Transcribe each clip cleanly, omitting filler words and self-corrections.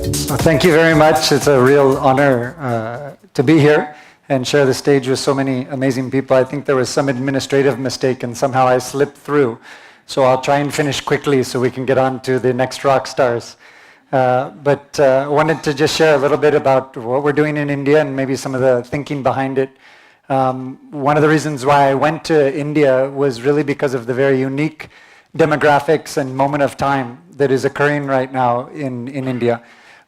Well, thank you very much. It's a real honor to be here and share the stage with so many amazing people. I think there was some administrative mistake and somehow I slipped through. So I'll try and finish quickly so we can get on to the next rock stars. But I wanted to just share a little bit about what we're doing in India and maybe some of the thinking behind it. One of the reasons why I went to India was really because of the very unique demographics and moment of time that is occurring right now in India.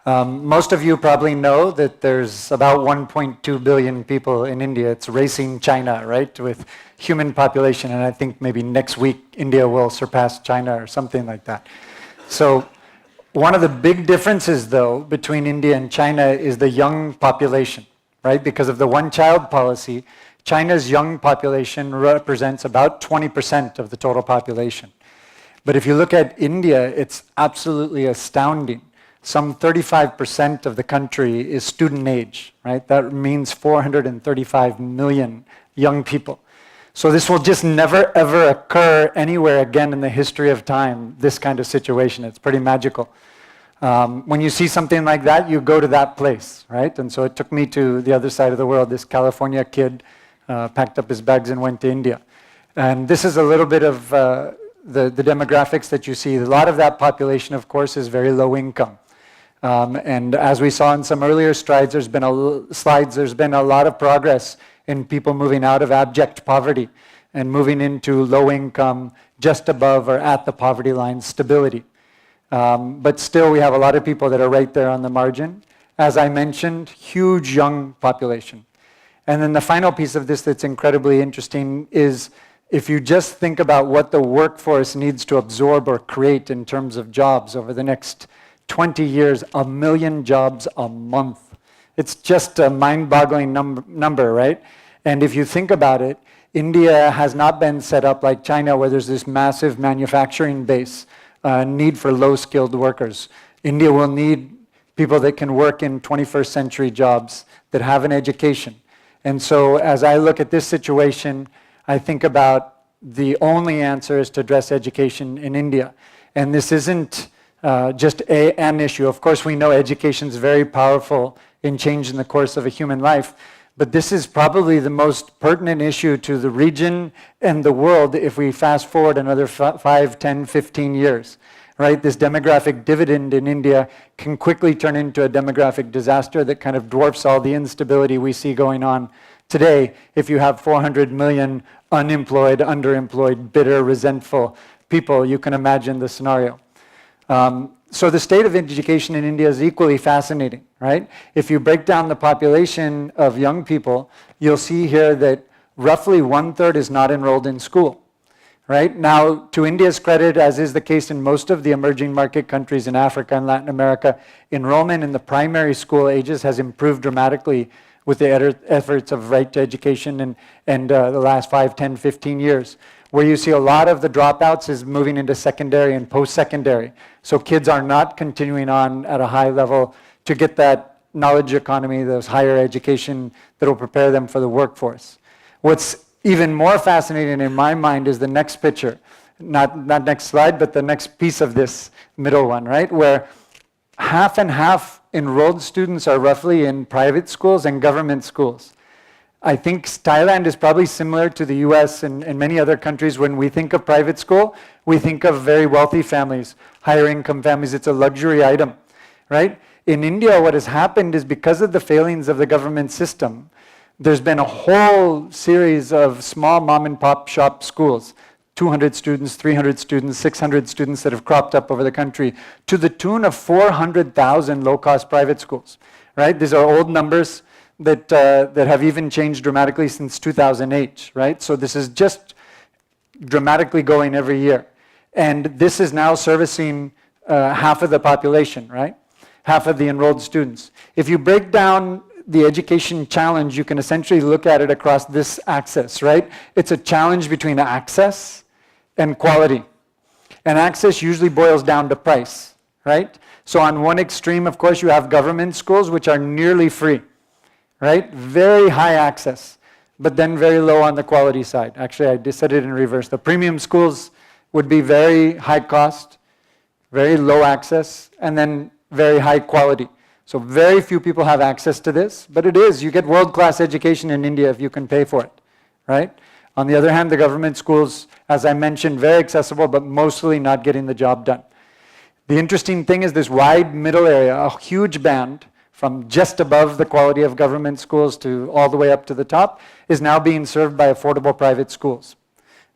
Most of you probably know that there's about 1.2 billion people in India. It's racing China, right, with human population, and I think maybe next week India will surpass China or something like that. So one of the big differences, though, between India and China is the young population, right? Because of the one-child policy, China's young population represents about 20% of the total population. But if you look at India, it's absolutely astounding. Some 35% of the country is student age, right? That means 435 million young people. So this will just never, ever occur anywhere again in the history of time, this kind of situation. It's pretty magical. When you see something like that, you go to that place, right? And so it took me to the other side of the world. This California kid packed up his bags and went to India. And this is a little bit of the demographics that you see. A lot of that population, of course, is very low income. And as we saw in some earlier slides, there's been a lot of progress in people moving out of abject poverty and moving into low income, just above or at the poverty line stability. But still, we have a lot of people that are right there on the margin. As I mentioned, huge young population. And then the final piece of this that's incredibly interesting is if you just think about what the workforce needs to absorb or create in terms of jobs over the next 20 years, 1 million jobs a month. It's just a mind-boggling number, right? And if you think about it, India has not been set up like China where there's this massive manufacturing base, need for low-skilled workers. India will need people that can work in 21st century jobs, that have an education. And so as I look at this situation, I think about the only answer is to address education in India. And this isn't just an issue. Of course, we know education is very powerful in changing the course of a human life, but this is probably the most pertinent issue to the region and the world if we fast forward another 5, 10, 15 years, right? This demographic dividend in India can quickly turn into a demographic disaster that kind of dwarfs all the instability we see going on today if you have 400 million unemployed, underemployed, bitter, resentful people. You can imagine the scenario. So the state of education in India is equally fascinating, right? If you break down the population of young people, you'll see here that roughly 1/3 is not enrolled in school, right? Now, to India's credit, as is the case in most of the emerging market countries in Africa and Latin America, enrollment in the primary school ages has improved dramatically with the efforts of right to education and the last 5, 10, 15 years. Where you see a lot of the dropouts is moving into secondary and post-secondary. So kids are not continuing on at a high level to get that knowledge economy, those higher education that will prepare them for the workforce. What's even more fascinating in my mind is the next picture. Not next slide, but the next piece of this middle one, right? Where half and half enrolled students are roughly in private schools and government schools. I think Thailand is probably similar to the US and many other countries. When we think of private school, we think of very wealthy families, higher income families. It's a luxury item, right? In India, what has happened is because of the failings of the government system, there's been a whole series of small mom and pop shop schools, 200 students, 300 students, 600 students that have cropped up over the country to the tune of 400,000 low-cost private schools, right? These are old numbers that have even changed dramatically since 2008, right? So this is just dramatically going every year. And this is now servicing half of the population, right? Half of the enrolled students. If you break down the education challenge, you can essentially look at it across this axis, right? It's a challenge between access and quality. And access usually boils down to price, right? So on one extreme, of course, you have government schools, which are nearly free, right? Very high access, but then very low on the quality side. Actually, I said it in reverse. The premium schools would be very high cost, very low access, and then very high quality. So very few people have access to this, but it is. You get world-class education in India if you can pay for it, right? On the other hand, the government schools, as I mentioned, very accessible, but mostly not getting the job done. The interesting thing is this wide middle area, a huge band from just above the quality of government schools to all the way up to the top, is now being served by affordable private schools,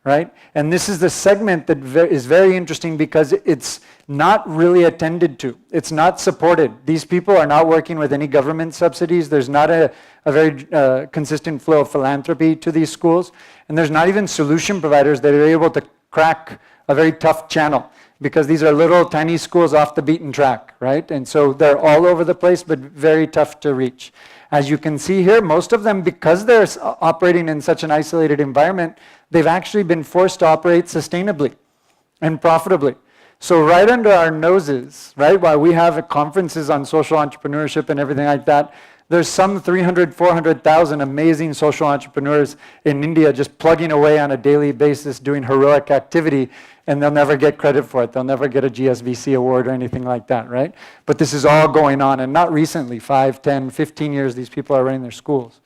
right? And this is the segment that is very interesting because it's not really attended to. It's not supported. These people are not working with any government subsidies. There's not a very consistent flow of philanthropy to these schools. And there's not even solution providers that are able to crack a very tough channel, because these are little tiny schools off the beaten track, right? And so they're all over the place, but very tough to reach. As you can see here, most of them, because they're operating in such an isolated environment, they've actually been forced to operate sustainably and profitably. So right under our noses, right, while we have conferences on social entrepreneurship and everything like that, there's some 300, 400,000 amazing social entrepreneurs in India just plugging away on a daily basis doing heroic activity, and they'll never get credit for it. They'll never get a GSVC award or anything like that, right? But this is all going on, and not recently, 5, 10, 15 years, these people are running their schools.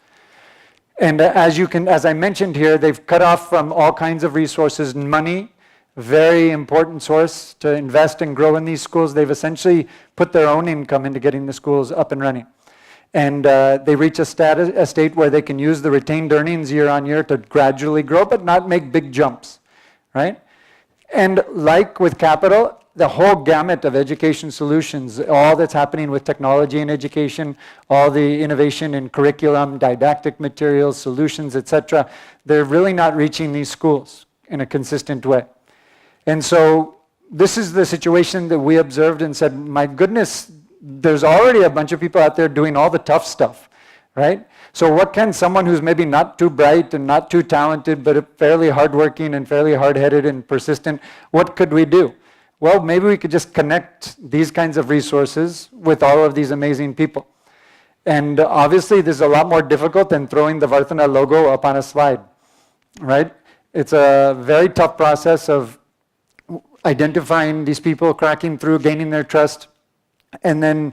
And as I mentioned here, they've cut off from all kinds of resources, money, very important source to invest and grow in these schools. They've essentially put their own income into getting the schools up and running. And they reach a state where they can use the retained earnings year on year to gradually grow, but not make big jumps, right? And like with capital, the whole gamut of education solutions, all that's happening with technology in education, all the innovation in curriculum, didactic materials, solutions, etc., they're really not reaching these schools in a consistent way. And so this is the situation that we observed and said, my goodness, there's already a bunch of people out there doing all the tough stuff, right? So what can someone who's maybe not too bright and not too talented, but fairly hardworking and fairly hard-headed and persistent, what could we do? Well, maybe we could just connect these kinds of resources with all of these amazing people. And obviously, this is a lot more difficult than throwing the Vartana logo up on a slide, right? It's a very tough process of identifying these people, cracking through, gaining their trust, and then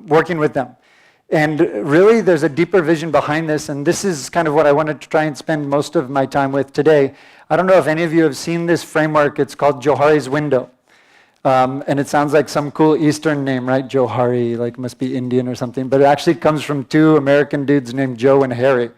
working with them. And really, there's a deeper vision behind this, and this is kind of what I wanted to try and spend most of my time with today. I don't know if any of you have seen this framework. It's called Johari's Window. And it sounds like some cool Eastern name, right? Johari, like must be Indian or something. But it actually comes from two American dudes named Joe and Harry.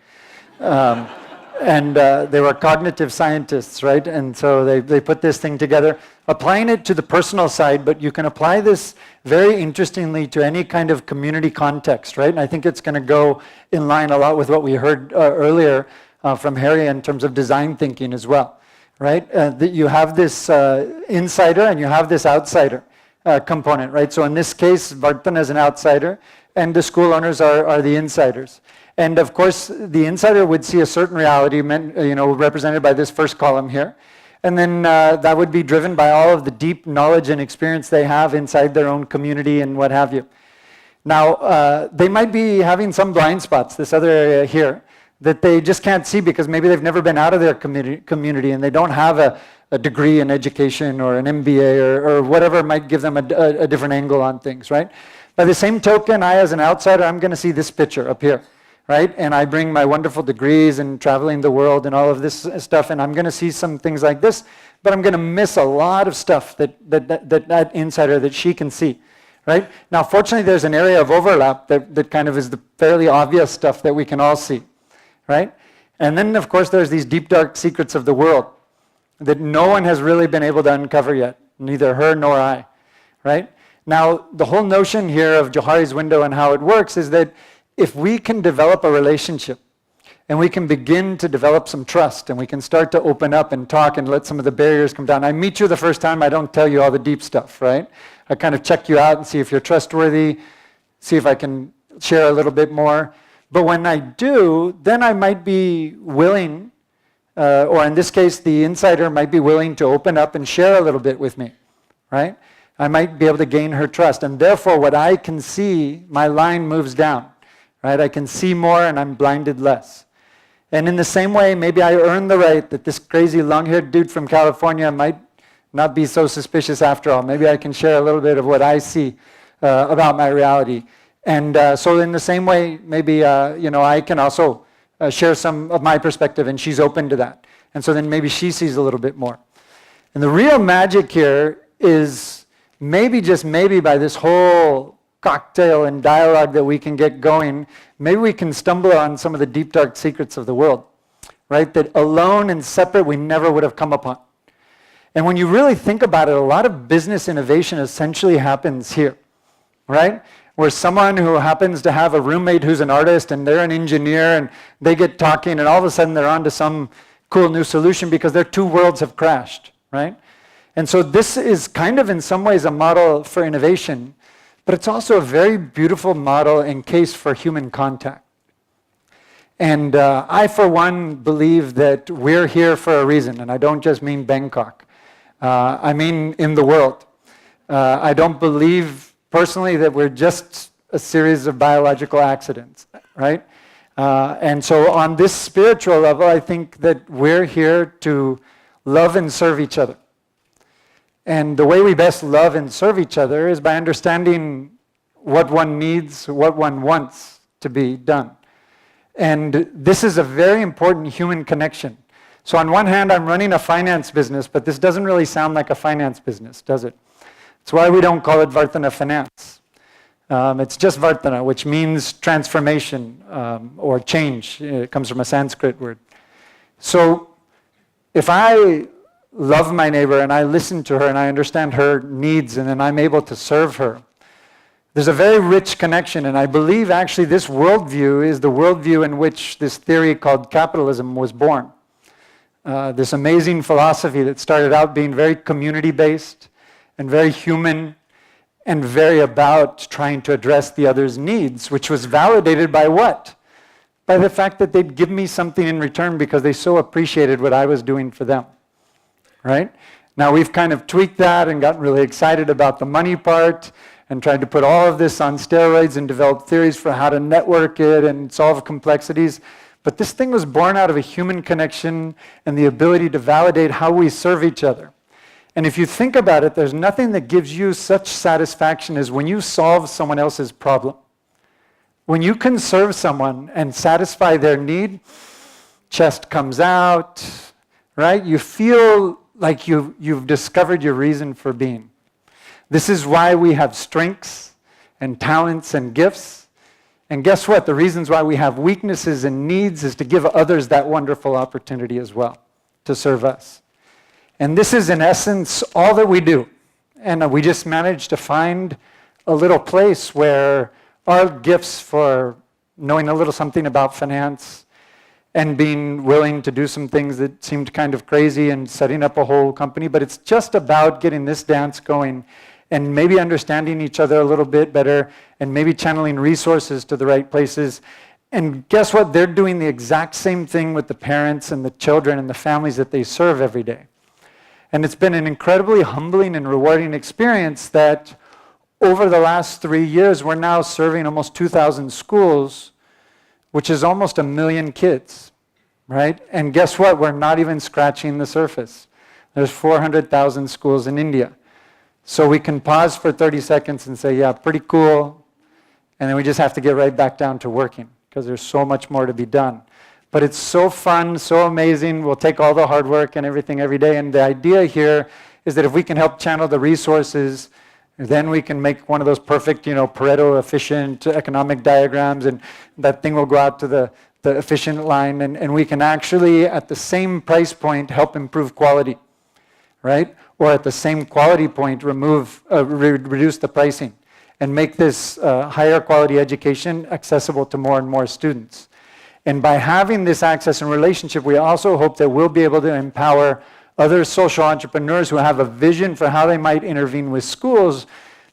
And they were cognitive scientists, right? And so they put this thing together, applying it to the personal side, but you can apply this very interestingly to any kind of community context, right? And I think it's going to go in line a lot with what we heard earlier from Harry in terms of design thinking as well, right? That you have this insider and you have this outsider component, right? So in this case, Vartan is an outsider, and the school owners are the insiders. And of course, the insider would see a certain reality, represented by this first column here. And then that would be driven by all of the deep knowledge and experience they have inside their own community and what have you. Now, they might be having some blind spots, this other area here, that they just can't see because maybe they've never been out of their community and they don't have a degree in education or an MBA or whatever might give them a different angle on things, right? By the same token, I as an outsider, I'm going to see this picture up here. Right? And I bring my wonderful degrees and traveling the world and all of this stuff, and I'm going to see some things like this, but I'm going to miss a lot of stuff that insider that she can see, right? Now, fortunately, there's an area of overlap that kind of is the fairly obvious stuff that we can all see, right? And then, of course, there's these deep, dark secrets of the world that no one has really been able to uncover yet, neither her nor I, right? Now, the whole notion here of Johari's window and how it works is that if we can develop a relationship and we can begin to develop some trust and we can start to open up and talk and let some of the barriers come down. I meet you the first time, I don't tell you all the deep stuff, right? I kind of check you out and see if you're trustworthy, see if I can share a little bit more. But when I do, then I might be willing, or in this case, the insider might be willing to open up and share a little bit with me, right? I might be able to gain her trust. And therefore, what I can see, my line moves down. Right? I can see more and I'm blinded less. And in the same way, maybe I earn the right that this crazy long-haired dude from California might not be so suspicious after all. Maybe I can share a little bit of what I see about my reality. And so in the same way, maybe I can also share some of my perspective, and she's open to that. And so then maybe she sees a little bit more. And the real magic here is maybe, just maybe, by this whole cocktail and dialogue that we can get going, maybe we can stumble on some of the deep, dark secrets of the world, right? That alone and separate we never would have come upon. And when you really think about it, a lot of business innovation essentially happens here, right? Where someone who happens to have a roommate who's an artist and they're an engineer and they get talking and all of a sudden they're onto some cool new solution because their two worlds have crashed, right? And so this is kind of in some ways a model for innovation, but it's also a very beautiful model and case for human contact. And I, for one, believe that we're here for a reason, and I don't just mean Bangkok. I mean in the world. I don't believe personally that we're just a series of biological accidents, right? And so on this spiritual level, I think that we're here to love and serve each other. And the way we best love and serve each other is by understanding what one needs, what one wants to be done. And this is a very important human connection. So on one hand, I'm running a finance business, but this doesn't really sound like a finance business, does it? That's why we don't call it Vartana Finance. It's just Vartana, which means transformation or change. It comes from a Sanskrit word. So if I love my neighbor and I listen to her and I understand her needs and then I'm able to serve her, there's a very rich connection. And I believe actually this worldview is the worldview in which this theory called capitalism was born. This amazing philosophy that started out being very community-based and very human and very about trying to address the other's needs, which was validated by what? By the fact that they'd give me something in return because they so appreciated what I was doing for them, right? Now we've kind of tweaked that and gotten really excited about the money part and tried to put all of this on steroids and develop theories for how to network it and solve complexities. But this thing was born out of a human connection and the ability to validate how we serve each other. And if you think about it, there's nothing that gives you such satisfaction as when you solve someone else's problem. When you can serve someone and satisfy their need, chest comes out, right? You feel like you've discovered your reason for being. This is why we have strengths and talents and gifts. And guess what? The reasons why we have weaknesses and needs is to give others that wonderful opportunity as well to serve us. And this is in essence all that we do. And we just managed to find a little place where our gifts for knowing a little something about finance and being willing to do some things that seemed kind of crazy and setting up a whole company, but it's just about getting this dance going and maybe understanding each other a little bit better and maybe channeling resources to the right places. And guess what? They're doing the exact same thing with the parents and the children and the families that they serve every day. And it's been an incredibly humbling and rewarding experience that over the last 3 years, we're now serving almost 2,000 schools, which is almost 1 million kids, right? And guess what? We're not even scratching the surface. There's 400,000 schools in India. So we can pause for 30 seconds and say, yeah, pretty cool. And then we just have to get right back down to working because there's so much more to be done. But it's so fun, so amazing. We'll take all the hard work and everything every day. And the idea here is that if we can help channel the resources, then we can make one of those perfect, Pareto efficient economic diagrams, and that thing will go out to the efficient line, and we can actually, at the same price point, help improve quality, right? Or at the same quality point, reduce the pricing and make this higher quality education accessible to more and more students. And by having this access and relationship, we also hope that we'll be able to empower other social entrepreneurs who have a vision for how they might intervene with schools,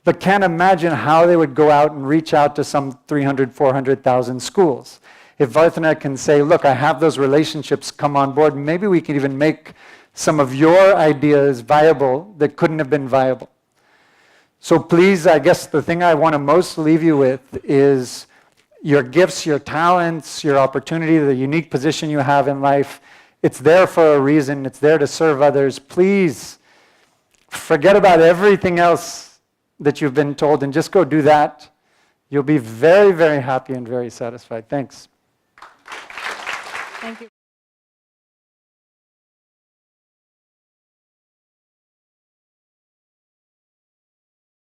but can't imagine how they would go out and reach out to some 300, 400,000 schools. If Vartana can say, look, I have those relationships, come on board, maybe we can even make some of your ideas viable that couldn't have been viable. So please, I guess the thing I want to most leave you with is your gifts, your talents, your opportunity, the unique position you have in life. It's there for a reason. It's there to serve others. Please forget about everything else that you've been told and just go do that. You'll be very, very happy and very satisfied. Thanks. Thank you.